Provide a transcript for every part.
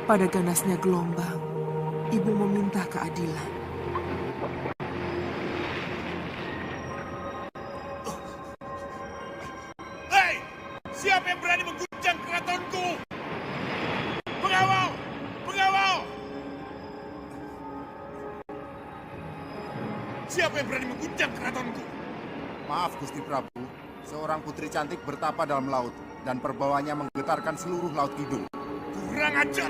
Pada ganasnya gelombang, ibu meminta keadilan. Hei! Siapa yang berani mengguncang keratonku? Pengawal! Pengawal! Siapa yang berani mengguncang keratonku? Maaf Gusti Prabu, seorang putri cantik bertapa dalam laut dan perbawanya menggetarkan seluruh Laut Kidul. Kurang ajar!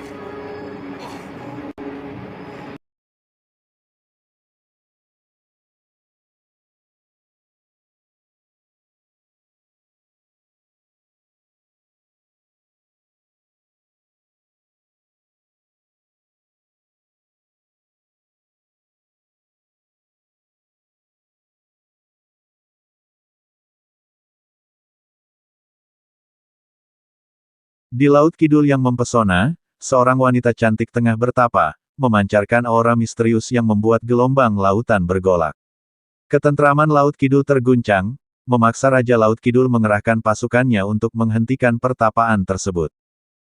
Di Laut Kidul yang mempesona, seorang wanita cantik tengah bertapa, memancarkan aura misterius yang membuat gelombang lautan bergolak. Ketentraman Laut Kidul terguncang, memaksa Raja Laut Kidul mengerahkan pasukannya untuk menghentikan pertapaan tersebut.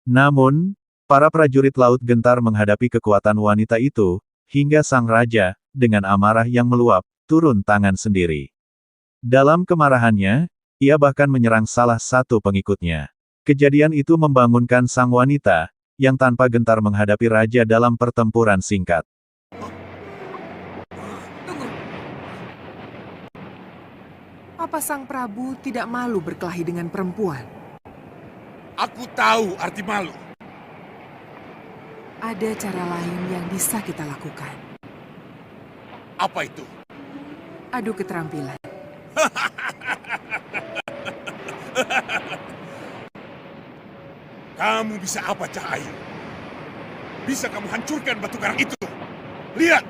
Namun, para prajurit laut gentar menghadapi kekuatan wanita itu, hingga sang raja, dengan amarah yang meluap, turun tangan sendiri. Dalam kemarahannya, ia bahkan menyerang salah satu pengikutnya. Kejadian itu membangunkan sang wanita, yang tanpa gentar menghadapi raja dalam pertempuran singkat. Tunggu. Apa sang Prabu tidak malu berkelahi dengan perempuan? Aku tahu arti malu. Ada cara lain yang bisa kita lakukan. Apa itu? Adu keterampilan. Kamu bisa apa, Cahayu? Bisa kamu hancurkan batu karang itu? Lihat!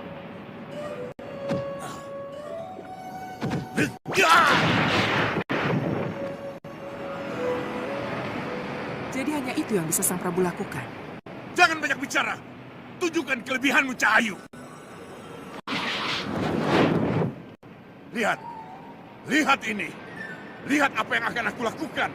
Jadi hanya itu yang bisa sang Prabu lakukan. Jangan banyak bicara. Tunjukkan kelebihanmu, Cahayu. Lihat. Lihat ini. Lihat apa yang akan aku lakukan.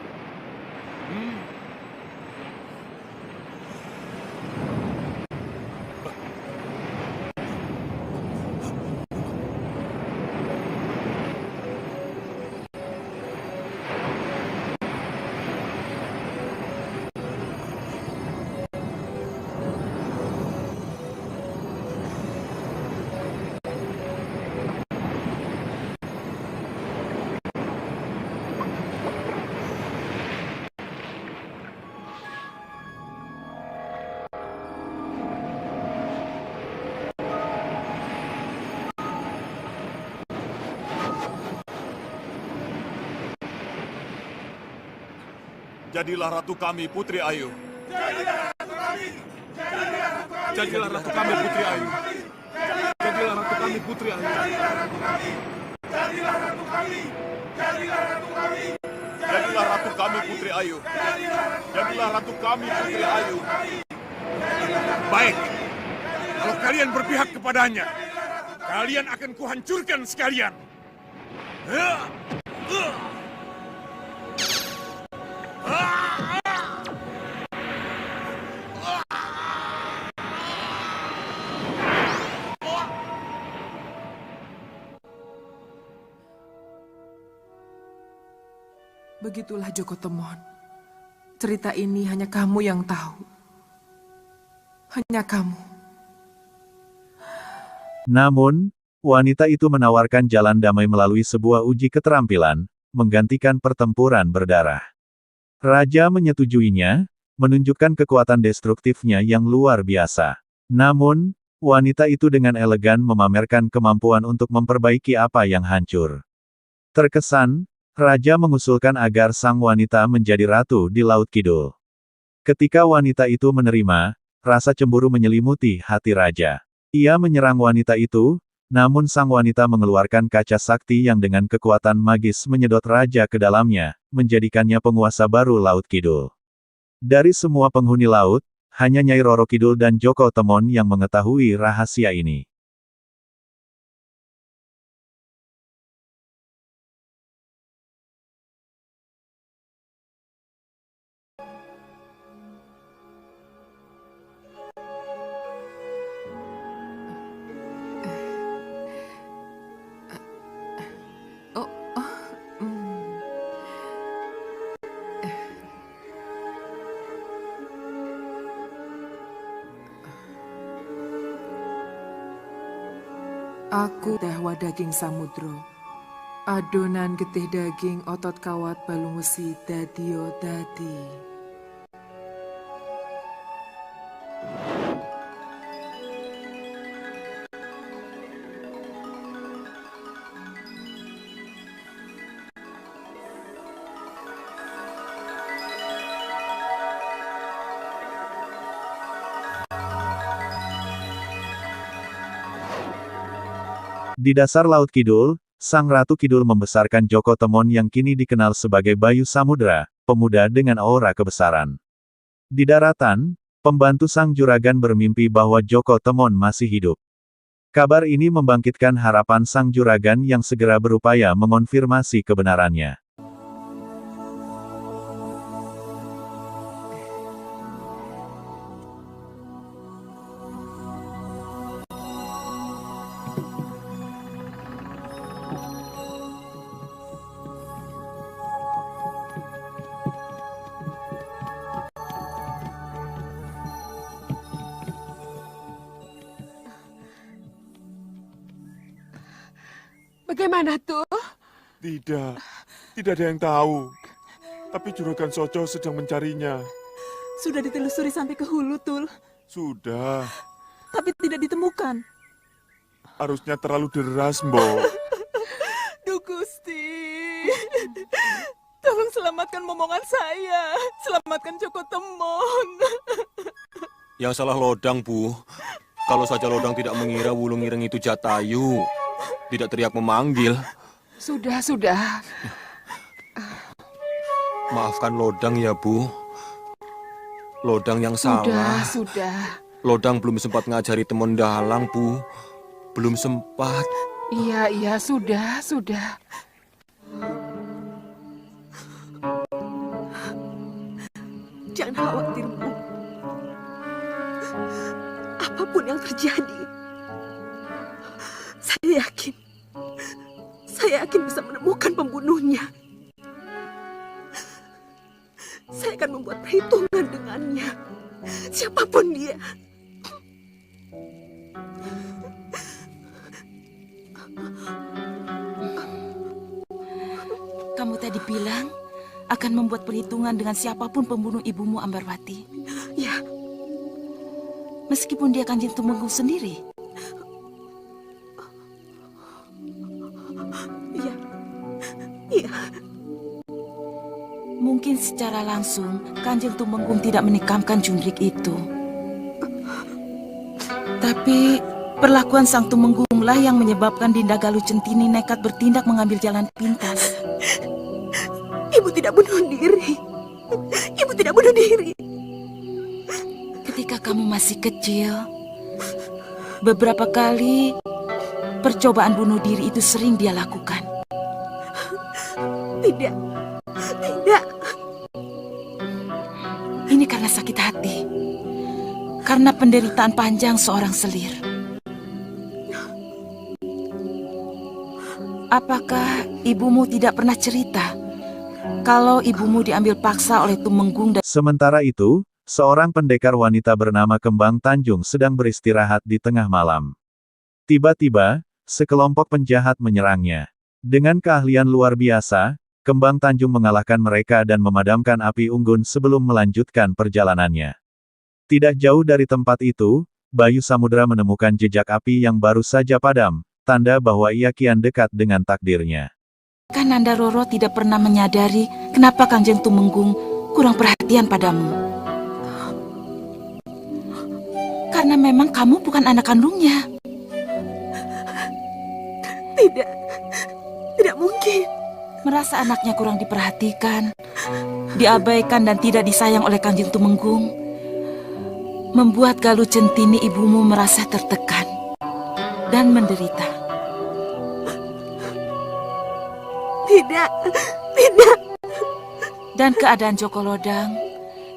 Jadilah ratu kami, Putri Ayu. Jadilah ratu kami! Jadilah ratu kami, Putri Ayu. Jadilah ratu kami, Putri Ayu. Jadilah ratu kami! Jadilah ratu kami! Jadilah ratu kami! Jadilah ratu kami, Putri Ayu. Jadilah ratu kami, Putri Ayu. Baik. Kalau kalian berpihak kepadanya, kalian akan kuhancurkan sekalian. Begitulah Joko Temon. Cerita ini hanya kamu yang tahu. Hanya kamu. Namun, wanita itu menawarkan jalan damai melalui sebuah uji keterampilan, menggantikan pertempuran berdarah. Raja menyetujuinya, menunjukkan kekuatan destruktifnya yang luar biasa. Namun, wanita itu dengan elegan memamerkan kemampuan untuk memperbaiki apa yang hancur. Terkesan, Raja mengusulkan agar sang wanita menjadi ratu di Laut Kidul. Ketika wanita itu menerima, rasa cemburu menyelimuti hati Raja. Ia menyerang wanita itu, namun sang wanita mengeluarkan kaca sakti yang dengan kekuatan magis menyedot Raja ke dalamnya, menjadikannya penguasa baru Laut Kidul. Dari semua penghuni laut, hanya Nyai Roro Kidul dan Joko Temon yang mengetahui rahasia ini. Aku dahwa daging samudra. Adonan getih daging otot kawat balung wesi dadio dadi. Di dasar Laut Kidul, Sang Ratu Kidul membesarkan Joko Temon yang kini dikenal sebagai Bayu Samudra, pemuda dengan aura kebesaran. Di daratan, pembantu Sang Juragan bermimpi bahwa Joko Temon masih hidup. Kabar ini membangkitkan harapan Sang Juragan yang segera berupaya mengonfirmasi kebenarannya. Bagaimana tuh? Tidak, tidak ada yang tahu. Tapi Juragan Sojo sedang mencarinya. Sudah ditelusuri sampai ke hulu, Tul. Sudah, Tapi tidak ditemukan. arusnya terlalu deras, Mbok. Duh Gusti. Tolong selamatkan momongan saya. Selamatkan Joko Temon. Yang salah Lodang, Bu. Kalau saja Lodang tidak mengira Wulung Ireng itu Jatayu, tidak teriak memanggil. Sudah. Maafkan Lodang ya, Bu. Lodang yang salah. Sudah. Lodang belum sempat ngajari Temon dalang, Bu. Belum sempat. Iya, sudah. Jangan khawatir, Bu. Apapun yang terjadi, saya yakin bisa menemukan pembunuhnya. Saya akan membuat perhitungan dengannya, siapapun dia. Kamu tadi bilang akan membuat perhitungan dengan siapapun pembunuh ibumu Ambarwati. Ya, Meskipun dia Kanjeng Tumenggung sendiri. iya. Mungkin secara langsung Kanjeng Tumenggung tidak menikamkan Jundrik itu. Tapi perlakuan Sang Tumenggunglah yang menyebabkan Dinda Galuh Centini nekat bertindak mengambil jalan pintas. Ibu tidak bunuh diri. Ibu tidak bunuh diri. Ketika kamu masih kecil, beberapa kali percobaan bunuh diri itu sering dia lakukan. Tidak. Ini karena sakit hati. Karena penderitaan panjang seorang selir. Apakah ibumu tidak pernah cerita kalau ibumu diambil paksa oleh Tumenggung dan... Sementara itu, seorang pendekar wanita bernama Kembang Tanjung sedang beristirahat di tengah malam. Tiba-tiba, sekelompok penjahat menyerangnya. Dengan keahlian luar biasa, Kembang Tanjung mengalahkan mereka dan memadamkan api unggun sebelum melanjutkan perjalanannya. Tidak jauh dari tempat itu, Bayu Samudra menemukan jejak api yang baru saja padam, tanda bahwa ia kian dekat dengan takdirnya. Kananda Roro tidak pernah menyadari kenapa Kanjeng Tumenggung kurang perhatian padamu. Karena memang kamu bukan anak kandungnya. Tidak mungkin. Merasa anaknya kurang diperhatikan, diabaikan dan tidak disayang oleh Kanjeng Tumenggung, membuat Galuh Centini ibumu merasa tertekan dan menderita. Tidak. Dan keadaan Joko Lodang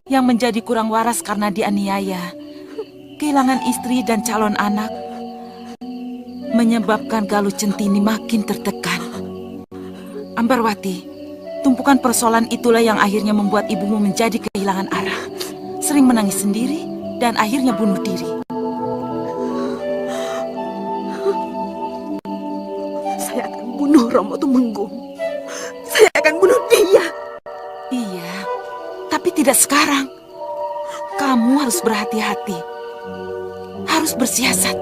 yang menjadi kurang waras karena dianiaya, kehilangan istri dan calon anak, menyebabkan Galuh Centini makin tertekan. Ambarwati, tumpukan persoalan itulah yang akhirnya membuat ibumu menjadi kehilangan arah, sering menangis sendiri, dan akhirnya bunuh diri. membunuh Romo Tumenggung, saya akan bunuh dia. Iya, tapi tidak sekarang. Kamu harus berhati-hati. Harus bersiasat.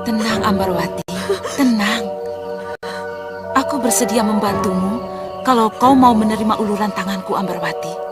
Tenang, Ambarwati. Tenang. Aku bersedia membantumu kalau kau mau menerima uluran tanganku, Ambarwati.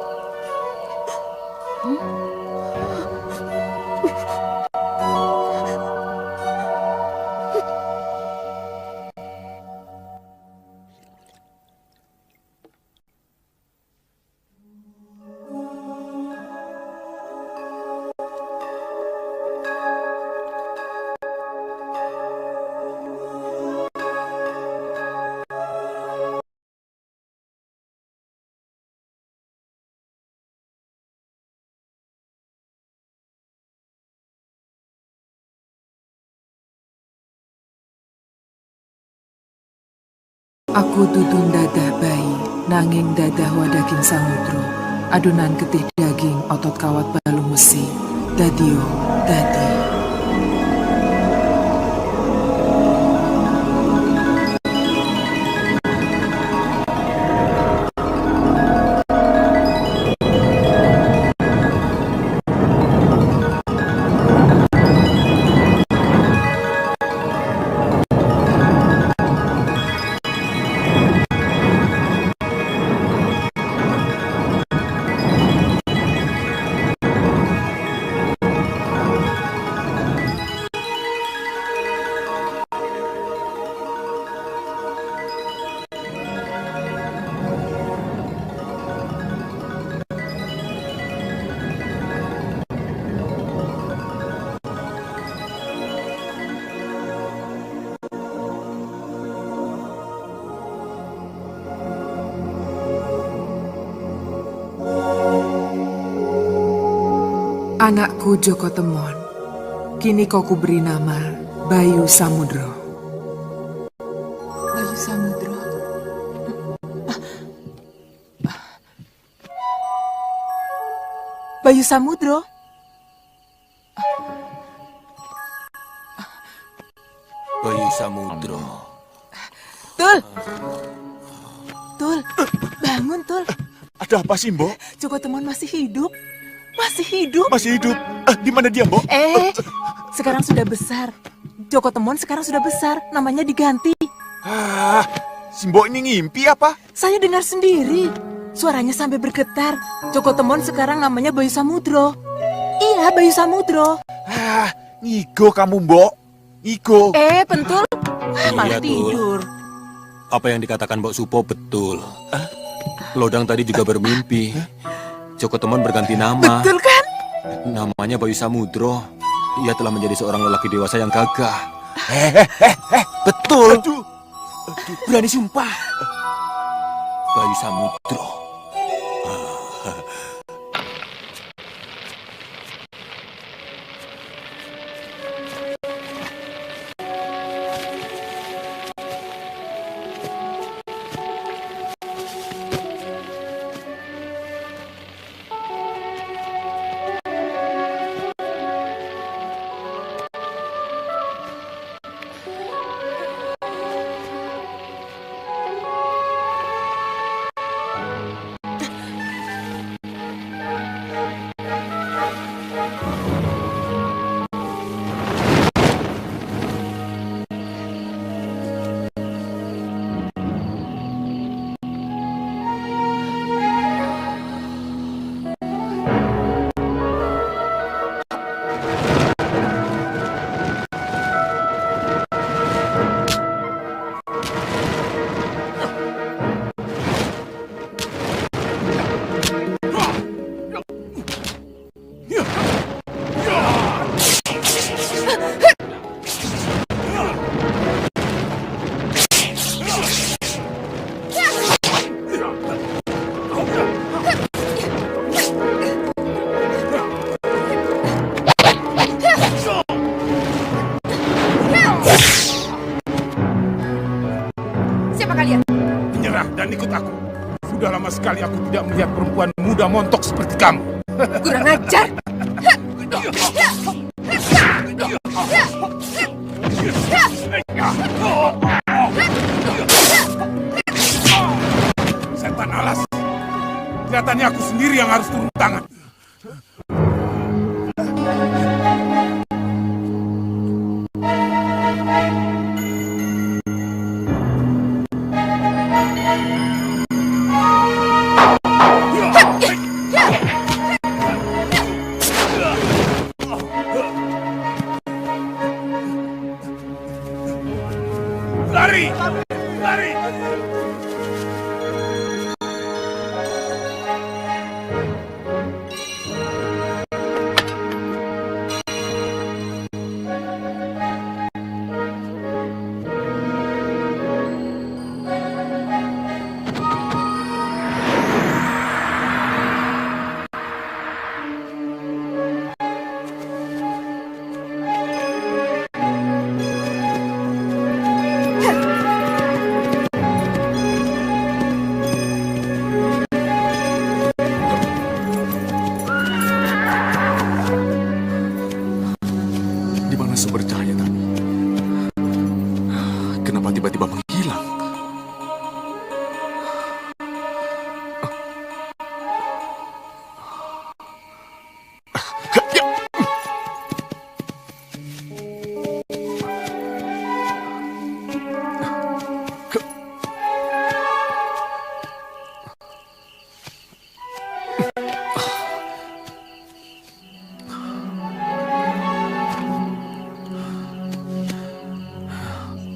Aku dudun dadah bayi, nanging dadah wadaking samudro. Adonan getih daging, otot kawat balung mesi. Dadio, dadi. Anakku Joko Temon, kini kau kuberi nama Bayu Samudro. Bayu Samudro? Bayu Samudro? Bayu Samudro. Tul! Tul, bangun Tul. Ada apa sih, Mbok? Joko Temon masih hidup. Masih hidup. Masih hidup. Di mana dia, Mbok? Sekarang sudah besar. Joko Temon sekarang sudah besar, namanya diganti. Si Mbok ini ngimpi apa? Saya dengar sendiri. Suaranya sampai bergetar. Joko Temon sekarang namanya Bayu Samudro. Iya, Bayu Samudro. Ngigo kamu, Mbok. Ngigo. Pentul. Malah Iya, Tul. tidur. Apa yang dikatakan Mbok Supo betul. Lodang tadi juga bermimpi. Joko Temon berganti nama. Betul kan? Namanya Bayu Samudro. Ia telah menjadi seorang lelaki dewasa yang gagah. Betul. Aduh. Berani sumpah. Bayu Samudro. Sudah lama sekali aku tidak melihat perempuan muda montok seperti kamu. Kurang ajar. Kelihatannya aku sendiri yang harus turun tangan. Lari! Lari! Di mana sumber cahaya tadi? Kenapa tiba-tiba menghilang?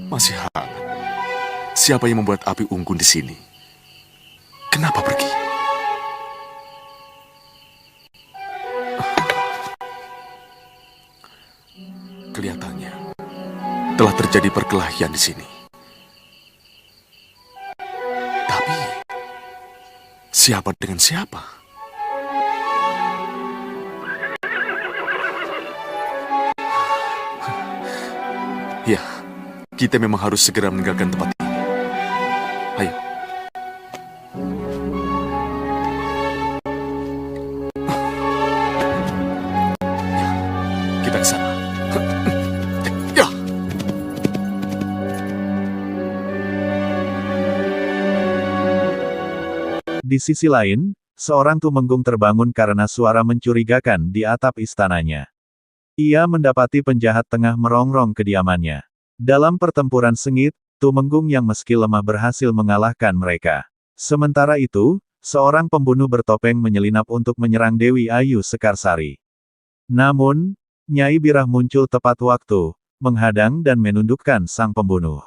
Masih hangat. Siapa yang membuat api unggun di sini? Kenapa pergi? Kelihatannya telah terjadi perkelahian di sini. Tapi siapa dengan siapa? Ya. Kita memang harus segera meninggalkan tempat ini. Ayo. Ya, kita ke sana. Ya. Di sisi lain, seorang tumenggung terbangun karena suara mencurigakan di atap istananya. Ia mendapati penjahat tengah merongrong kediamannya. Dalam pertempuran sengit, Tumenggung yang meski lemah berhasil mengalahkan mereka. Sementara itu, seorang pembunuh bertopeng menyelinap untuk menyerang Dewi Ayu Sekarsari. Namun, Nyai Birah muncul tepat waktu, menghadang dan menundukkan sang pembunuh.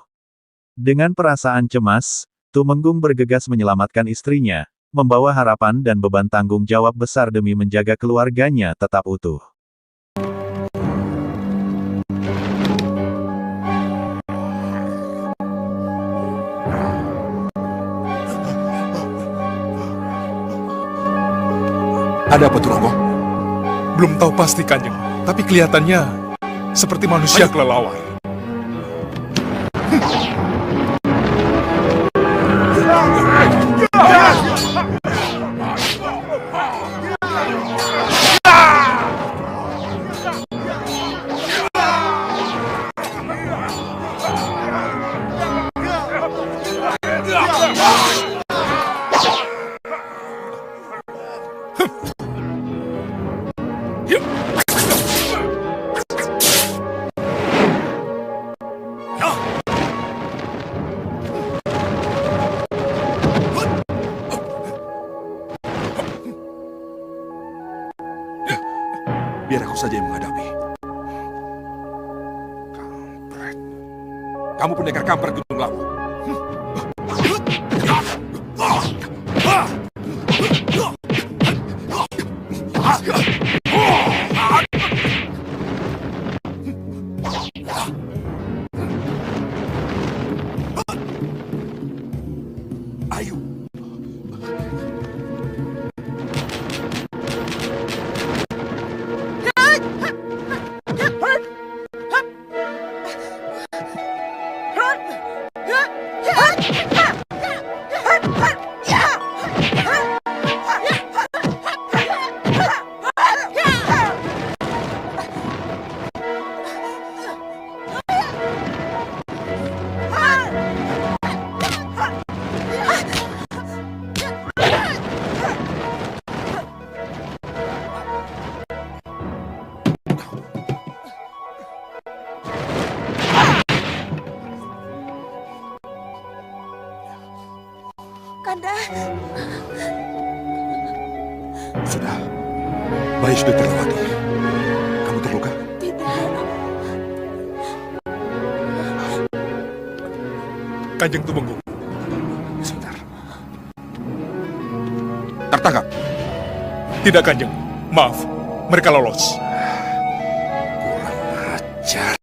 Dengan perasaan cemas, Tumenggung bergegas menyelamatkan istrinya, membawa harapan dan beban tanggung jawab besar demi menjaga keluarganya tetap utuh. Ada apa tuh, Romo? Belum tahu pasti, Kanjeng. Tapi kelihatannya seperti manusia kelelawar. Biar aku saja yang menghadapi. Kampret. Kamu pendekar kampret Gunung Lawu. Ayo. Bayi sudah terlewati. Kamu terluka? Kanjeng Tumenggung. Sebentar. Tertangkap. Tidak, Kanjeng. Maaf, mereka lolos. Kurang ajar.